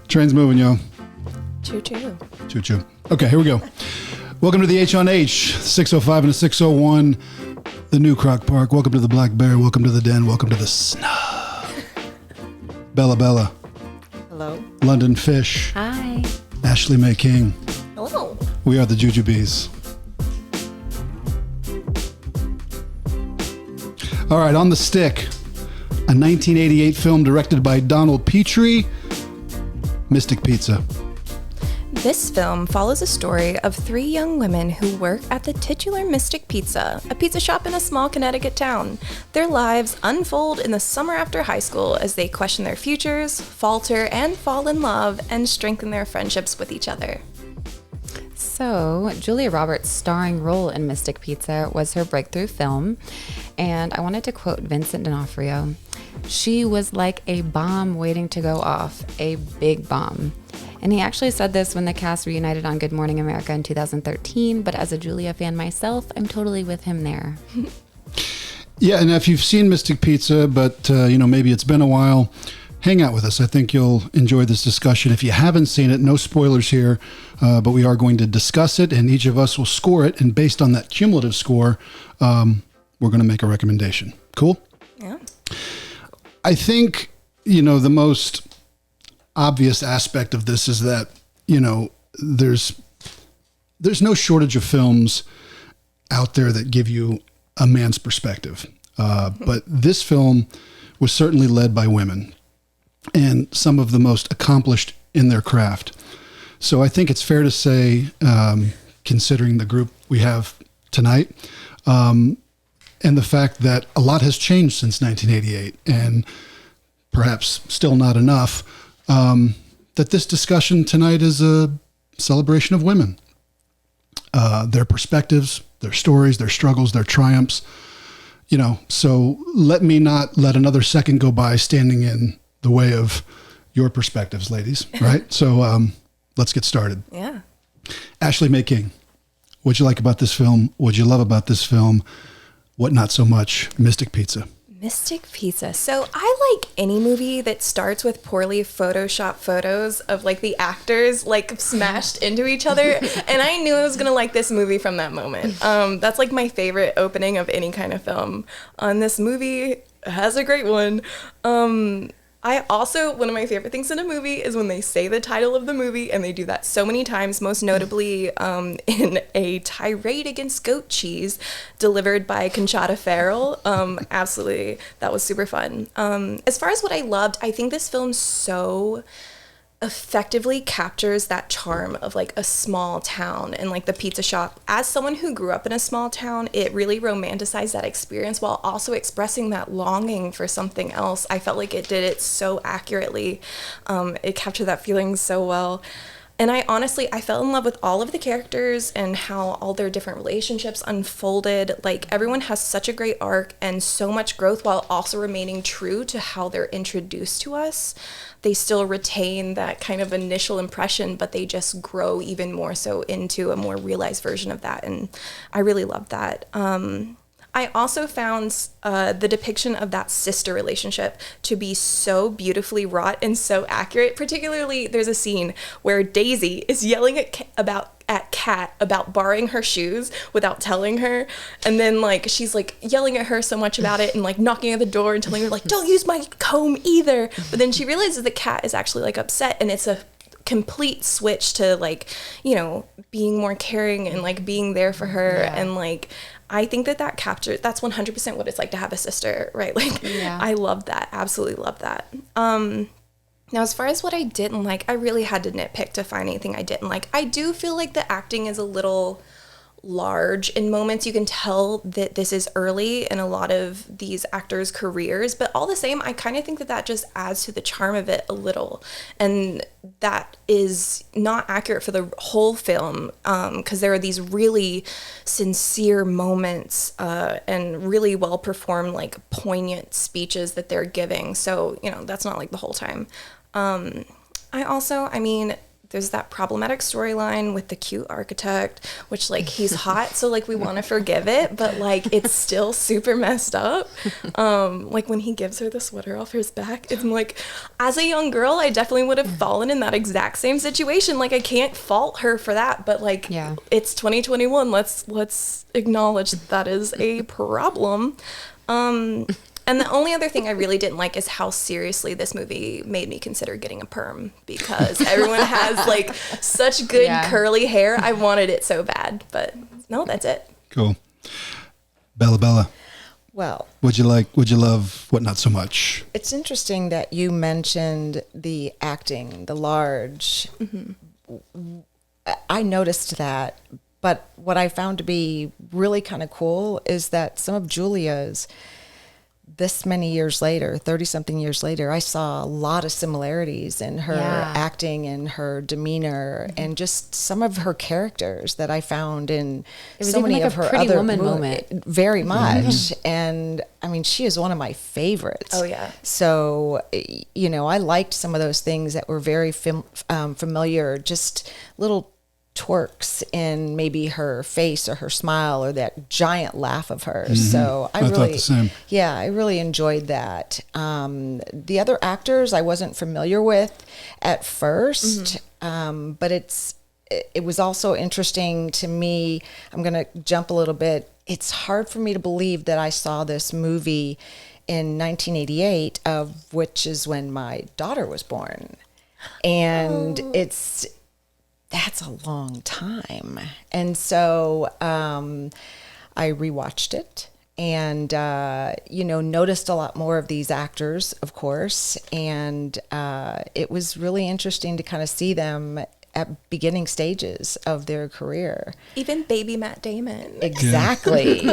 Train's moving, yo. Choo-choo. Choo-choo. Okay, here we go. Welcome to the H on H, 605 and a 601, the new Croc Park. Welcome to the Black Bear. Welcome to the Den. Welcome to the Snug. Bella. Hello. London Fish. Hi. Ashley Mae King. Hello. We are the JuJuBeez. All right, on the stick, a 1988 film directed by Donald Petrie, Mystic Pizza. This film follows a story of three young women who work at the titular Mystic Pizza, a pizza shop in a small Connecticut town. Their lives unfold in the summer after high school as they question their futures, falter and fall in love, and strengthen their friendships with each other. So, Julia Roberts' starring role in Mystic Pizza was her breakthrough film, and I wanted to quote Vincent D'Onofrio. She was like a bomb waiting to go off, a big bomb. And he actually said this when the cast reunited on Good Morning America in 2013, but as a Julia fan myself, I'm totally with him there. Yeah, and if you've seen Mystic Pizza, but maybe it's been a while, hang out with us. I think you'll enjoy this discussion. If you haven't seen it, no spoilers here, but we are going to discuss it, and each of us will score it, and based on that cumulative score, we're going to make a recommendation. Cool? Yeah. I think, the most obvious aspect of this is that, there's no shortage of films out there that give you a man's perspective. But this film was certainly led by women and some of the most accomplished in their craft. So I think it's fair to say, considering the group we have tonight, and the fact that a lot has changed since 1988 and perhaps still not enough, that this discussion tonight is a celebration of women, their perspectives, their stories, their struggles, their triumphs, so let me not let another second go by standing in the way of your perspectives, ladies. Right. So, let's get started. Yeah. Ashley Mae King, what'd you like about this film? What'd you love about this film? What not so much? Mystic Pizza. Mystic Pizza. So I like any movie that starts with poorly photoshopped photos of like the actors like smashed into each other. And I knew I was going to like this movie from that moment. That's like my favorite opening of any kind of film. This movie has a great one. One of my favorite things in a movie is when they say the title of the movie, and they do that so many times, most notably in a tirade against goat cheese delivered by Conchata Ferrell. Absolutely, that was super fun. As far as what I loved, I think this film so effectively captures that charm of like a small town and like the pizza shop. As someone who grew up in a small town, it really romanticized that experience while also expressing that longing for something else. I felt like it did it so accurately. It captured that feeling so well. And I fell in love with all of the characters and how all their different relationships unfolded. Like, everyone has such a great arc and so much growth while also remaining true to how they're introduced to us. They still retain that kind of initial impression, but they just grow even more so into a more realized version of that. And I really loved that. I also found the depiction of that sister relationship to be so beautifully wrought and so accurate. Particularly, there's a scene where Daisy is yelling at Kat about borrowing her shoes without telling her, and then like she's like yelling at her so much about it and like knocking at the door and telling her like, don't use my comb either. But then she realizes that Kat is actually like upset, and it's a complete switch to like, being more caring and like being there for her. Yeah. And like, I think that captures, that's 100% what it's like to have a sister, right? Like, yeah. I love that. Absolutely love that. Now, as far as what I didn't like, I really had to nitpick to find anything I didn't like. I do feel like the acting is a little large in moments. You can tell that this is early in a lot of these actors' careers, but all the same, I kind of think that just adds to the charm of it a little. And that is not accurate for the whole film, because there are these really sincere moments and really well performed, like poignant speeches that they're giving. So, that's not like the whole time. there's that problematic storyline with the cute architect, which like he's hot, so like we want to forgive it, but like it's still super messed up. Like when he gives her the sweater off his back, it's like, as a young girl, I definitely would have fallen in that exact same situation. Like I can't fault her for that, but like it's 2021. Let's acknowledge that is a problem. And the only other thing I really didn't like is how seriously this movie made me consider getting a perm, because everyone has like such good curly hair. I wanted it so bad, but no, that's it. Cool. Bella. Well, What'd you like? What'd you love? What not so much? it's interesting that you mentioned the acting, the large. I noticed that, but what I found to be really kind of cool is that some of Julia's, this many years later, 30-something years later, I saw a lot of similarities in her acting and her demeanor and just some of her characters that I found in so many of her Pretty other Woman moment. Very much. And I mean, she is one of my favorites. Oh, yeah. So, you know, I liked some of those things that were very familiar, just little twerks in maybe her face or her smile or that giant laugh of hers. So I thought really, the same. yeah, I really enjoyed that. The other actors I wasn't familiar with at first, but it was also interesting to me. I'm going to jump a little bit. It's hard for me to believe that I saw this movie in 1988, of which is when my daughter was born. And that's a long time. And so I rewatched it and, you know, noticed a lot more of these actors, of course. And it was really interesting to kind of see them at beginning stages of their career. Even baby Matt Damon. Exactly.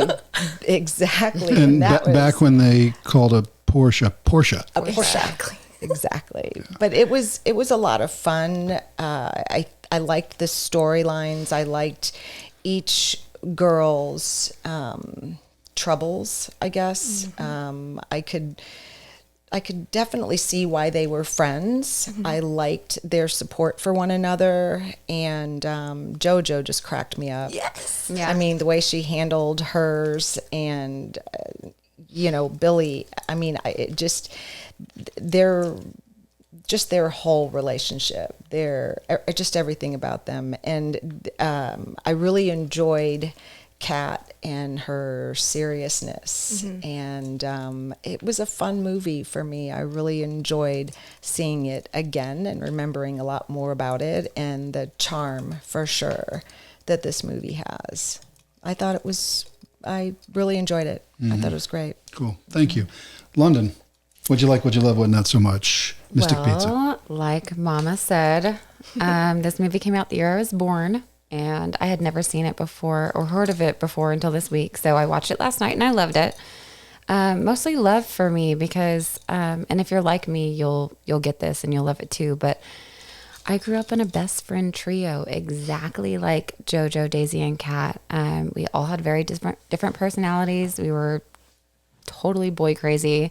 Exactly. And that was back when they called a Porsche. a Porsche. Exactly. Exactly. But it was a lot of fun. I liked the storylines. I liked each girl's troubles, I guess. I could definitely see why they were friends. I liked their support for one another, and JoJo just cracked me up. Yes. Yeah. I mean, the way she handled hers, and you know, Billy. I mean, their whole relationship, just everything about them. And I really enjoyed Kat and her seriousness. And it was a fun movie for me. I really enjoyed seeing it again and remembering a lot more about it, and the charm, for sure, that this movie has. I really enjoyed it. I thought it was great. Cool. Thank you. London. What'd you like? What'd you love? What not so much? Mystic Pizza. Like Mama said, this movie came out the year I was born, and I had never seen it before or heard of it before until this week. So I watched it last night and I loved it. Mostly love for me because, and if you're like me, you'll get this and you'll love it too. But I grew up in a best friend trio, exactly like JoJo, Daisy, and Kat. We all had very different personalities. We were totally boy crazy.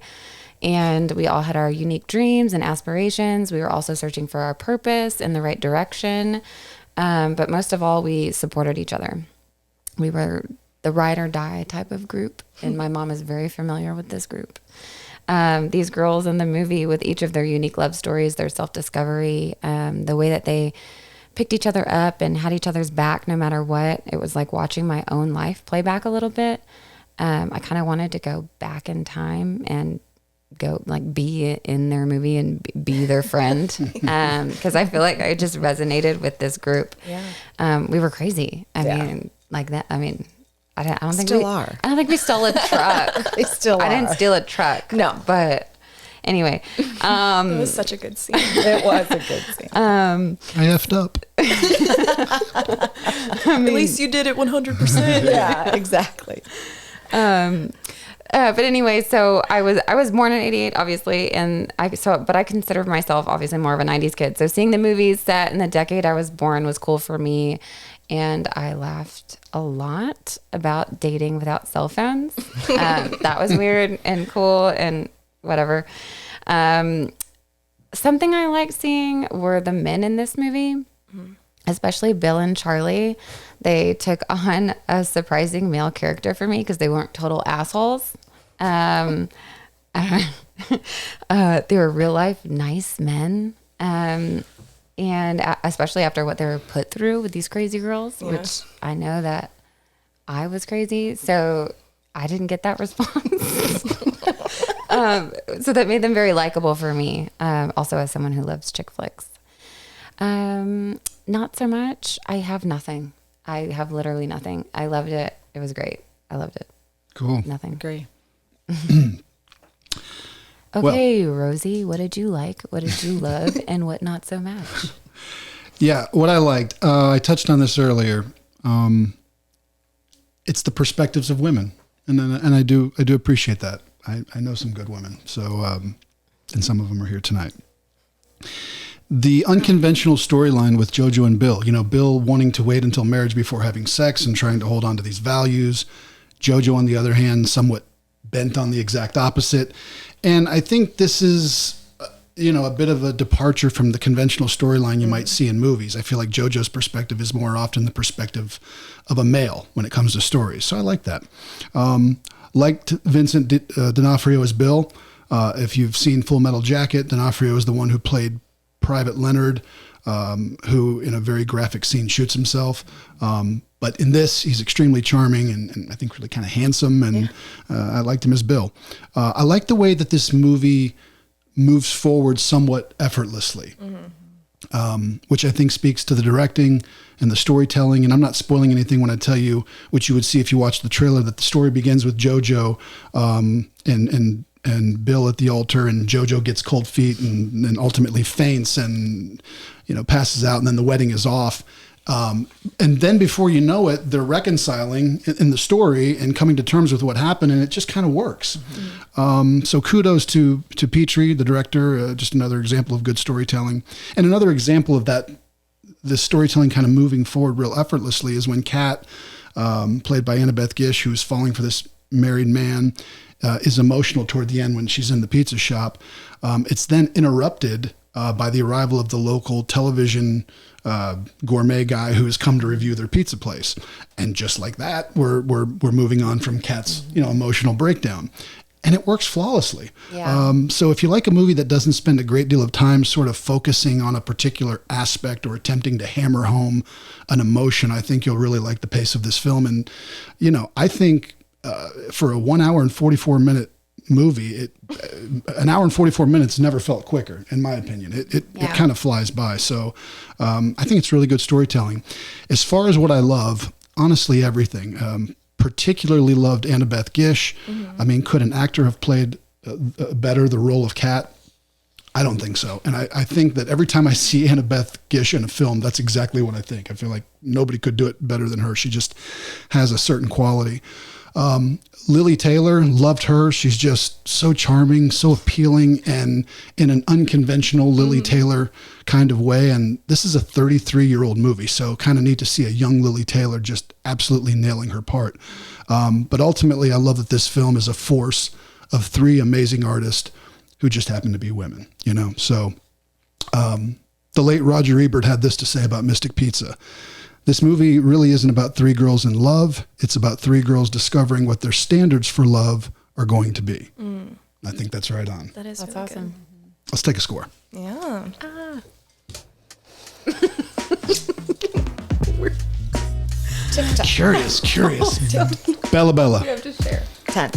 And we all had our unique dreams and aspirations. We were also searching for our purpose in the right direction. But most of all, we supported each other. We were the ride or die type of group. And my mom is very familiar with this group. These girls in the movie, with each of their unique love stories, their self-discovery, the way that they picked each other up and had each other's back no matter what. It was like watching my own life play back a little bit. I kind of wanted to go back in time and go like be in their movie and be their friend. Cause I feel like I just resonated with this group. Yeah. We were crazy. I mean, like that. I mean, I don't think Still are. I don't think we stole a truck. They still I are. didn't steal a truck. No. But anyway, It was such a good scene. It was a good scene. I effed up. At least you did it 100%. Yeah, exactly. But anyway, so I was born in '88, obviously, but I consider myself obviously more of a '90s kid. So seeing the movies set in the decade I was born was cool for me, and I laughed a lot about dating without cell phones. That was weird and cool and whatever. Something I liked seeing were the men in this movie. especially Bill and Charlie. They took on a surprising male character for me because they weren't total assholes. They were real life nice men. And especially after what they were put through with these crazy girls, which I know that I was crazy. So I didn't get that response. So that made them very likable for me. Also as someone who loves chick flicks. Not so much. I have nothing. I have literally nothing. I loved it. It was great. I loved it. Cool. Nothing. Agree. Okay, Rosie, what did you like? What did you love? And what not so much? Yeah, what I liked, I touched on this earlier. It's the perspectives of women, and I do appreciate that. I know some good women, so and some of them are here tonight. The unconventional storyline with JoJo and Bill, Bill wanting to wait until marriage before having sex and trying to hold on to these values. JoJo, on the other hand, somewhat bent on the exact opposite. And I think this is, a bit of a departure from the conventional storyline you might see in movies. I feel like JoJo's perspective is more often the perspective of a male when it comes to stories. So I like that. Liked Vincent D'Onofrio as Bill. If you've seen Full Metal Jacket, D'Onofrio is the one who played Private Leonard, who in a very graphic scene shoots himself. But in this, he's extremely charming and I think really kind of handsome. And I liked him as Bill. I like the way that this movie moves forward somewhat effortlessly, which I think speaks to the directing and the storytelling. And I'm not spoiling anything when I tell you what you would see if you watched the trailer, that the story begins with JoJo and Bill at the altar, and JoJo gets cold feet and then ultimately faints and, passes out, and then the wedding is off. And then before you know it, they're reconciling in the story and coming to terms with what happened, and it just kind of works. So kudos to Petrie, the director, just another example of good storytelling. And another example of that, this storytelling kind of moving forward real effortlessly, is when Kat, played by Annabeth Gish, who's falling for this married man, is emotional toward the end when she's in the pizza shop. It's then interrupted by the arrival of the local television gourmet guy who has come to review their pizza place. And just like that, we're moving on from Kat's emotional breakdown. And it works flawlessly. Yeah. So if you like a movie that doesn't spend a great deal of time sort of focusing on a particular aspect or attempting to hammer home an emotion, I think you'll really like the pace of this film. And, I think for a 1 hour and 44 minute movie, an hour and 44 minutes never felt quicker, in my opinion. It kind of flies by. So I think it's really good storytelling. As far as what I love, honestly, everything. Particularly loved Annabeth Gish. I mean, could an actor have played better the role of Kat? I don't think so. And I think that every time I see Annabeth Gish in a film, that's exactly what I think. I feel like nobody could do it better than her. She just has a certain quality. Lily Taylor, loved her. She's just so charming, so appealing, and in an unconventional Lily Taylor kind of way. And this is a 33-year-old movie, so kind of neat to see a young Lily Taylor just absolutely nailing her part. But ultimately, I love that this film is a force of three amazing artists who just happen to be women, So the late Roger Ebert had this to say about Mystic Pizza. This movie really isn't about three girls in love. It's about three girls discovering what their standards for love are going to be. I think that's right on. That's really awesome. Good. Let's take a score. Yeah. Curious. Bella. You have to share. 10.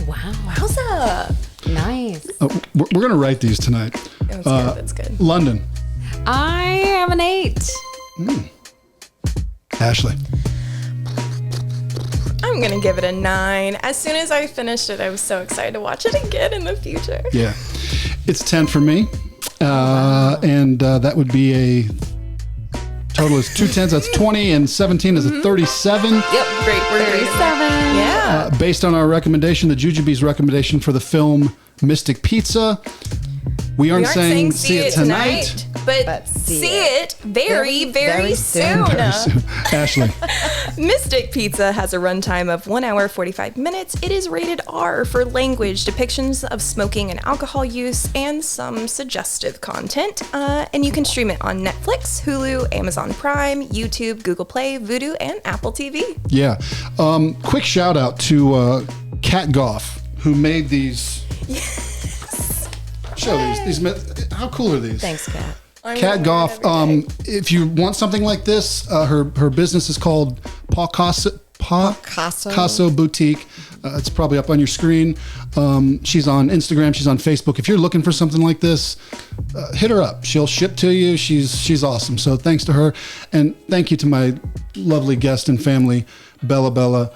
Wow. Wowza. Nice. Oh, we're going to write these tonight. That's good. London. I am an 8. Ashley. I'm going to give it a 9. As soon as I finished it, I was so excited to watch it again in the future. Yeah. It's 10 for me. And that would be a total is 2 10s. That's 20, and 17 is a 37. Yep, great. We're 37. Yeah. Based on our recommendation, the JuJuBeez recommendation for the film Mystic Pizza. We aren't saying see it tonight. but see it very soon. Very soon. Ashley. Mystic Pizza has a runtime of 1 hour 45 minutes. It is rated R for language, depictions of smoking and alcohol use, and some suggestive content. And you can stream it on Netflix, Hulu, Amazon Prime, YouTube, Google Play, Vudu, and Apple TV. Yeah. Quick shout out to Kat Goff, who made these. Yes. Show these. How cool are these? Thanks, Kat. Kat Goff. If you want something like this, her business is called Picasso Boutique. It's probably up on your screen. She's on Instagram. She's on Facebook. If you're looking for something like this, hit her up. She'll ship to you. She's awesome. So thanks to her, and thank you to my lovely guest and family, Bella,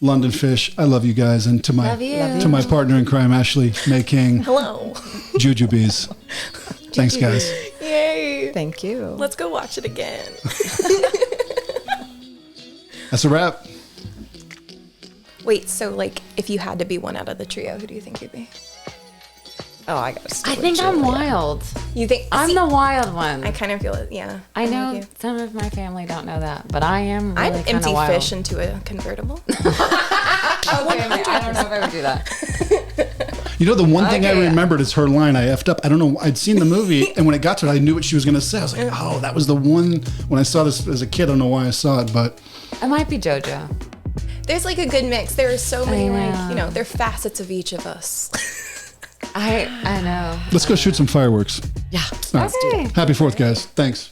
London Fish. I love you guys, and to my partner in crime, Ashley May King. Hello. JuJuBeez. Thanks, guys. Yay. Thank you. Let's go watch it again. That's a wrap. Wait, so like if you had to be one out of the trio, who do you think you'd be? Oh, I gotta stay I with think I'm Julia. wild. You think I'm the wild one. I kind of feel it, yeah. I I'm know with you. some of my family don't know that, but I am really I'd kind empty of wild. fish into a convertible. Okay, I don't know if I would do that. You know, the one thing I Okay. remembered is her line. I effed up. I don't know. I'd seen the movie, and when it got to it, I knew what she was going to say. I was like, oh, that was the one. When I saw this as a kid, I don't know why I saw it, but It might be JoJo. There's like a good mix. There are so many I know. they're facets of each of us. I know. let's go shoot some fireworks. Yeah. All right. Okay. Happy 4th, guys. Thanks.